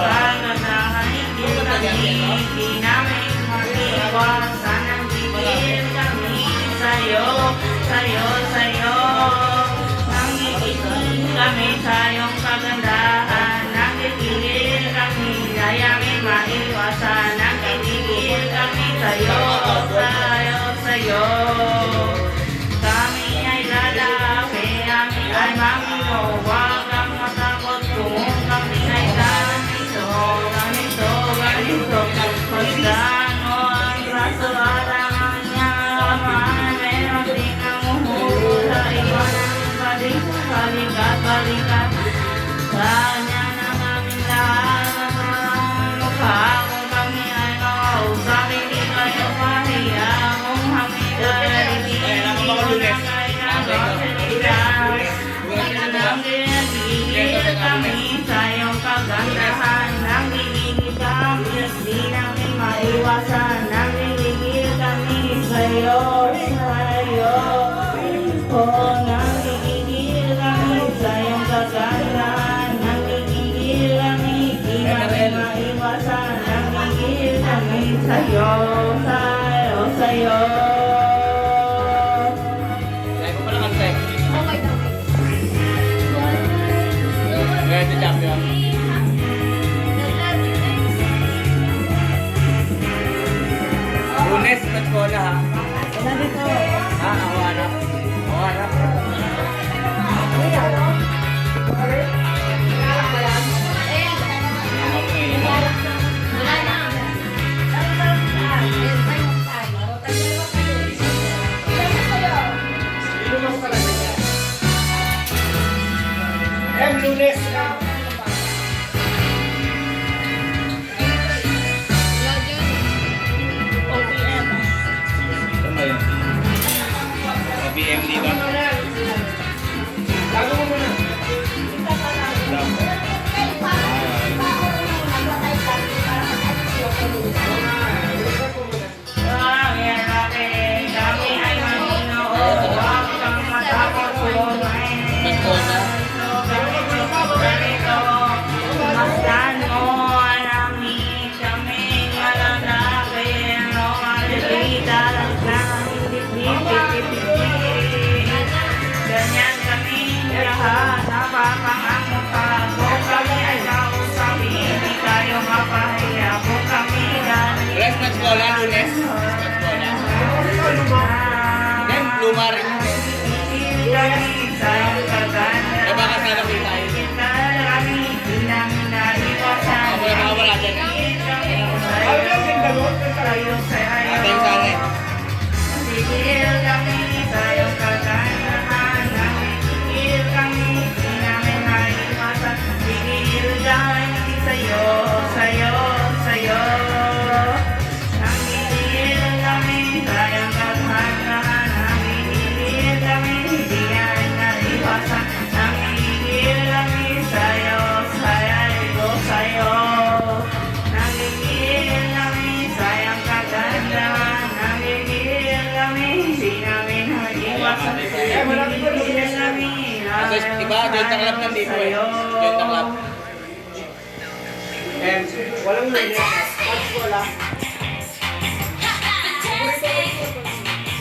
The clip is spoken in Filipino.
kagandahan, hindi namin maiwasan ang gigil kami sa'yo, sa'yo, sa'yo. Nangigigil kami sa iyong kagandahan, nagigil kami, ayamin maiwasan, nagigil kami sa'yo, sa'yo, sa'yo. Kami ay lalaki, kami ay mamino, huwag kang matakot kung kami ay ganito, ganito, ganito. Magkano ang braso at ang anyaman, meron din ang umuhula, iwan ang balikat, balikat. Kanya na kaming lahat ng mukha, kung kami ay makausap, hindi kayo mahiya, kung kami ay kami sa iyong kagandahan, nanggigigil kami, di namin maiwasan, nanggigigil kami sa'yo, sa'yo. Oh, nanggigigil kami sa iyong kagandahan, nanggigigil kami, di namin maiwasan, nanggigigil kami sa'yo, sa'yo, sa'yo. Ito champion. Lunes, matkola ha. Ha, ako hanap. Ako hanap. Lunes. BMD ba? Lago mo muna. Kami ay mamino, huwag kang matakot kung ganito. Masdan mo, namin kami malalaki, ano malilitas ng ganyan kami lahat, napapangango ka. Kung kami ay kausapin, hindi tayo mapahiya. Kung kami galing Lunes, matkola, lunes. Matkola. Then, lumar. Eh, baka sana may tayo. Ako na makawala dyan. Ate yung sana eh. Sigil kami sa'yo kagandahan, nangigil kami, di namin maiwasan. Sigil kami sa'yo, sa'yo, sa'yo. Nangigil kami sa'yo kagandahan, nangigil kami, di namin maiwasan. Nangigil kami sa'yo, sa'yo, sa'yo. Nangigil kami sa'yo kagandahan, nangigil kami, di namin maiwasan. Nangigil kami, Diba, joint ang club nandito eh. Joint ang club. And walang lunes, wala.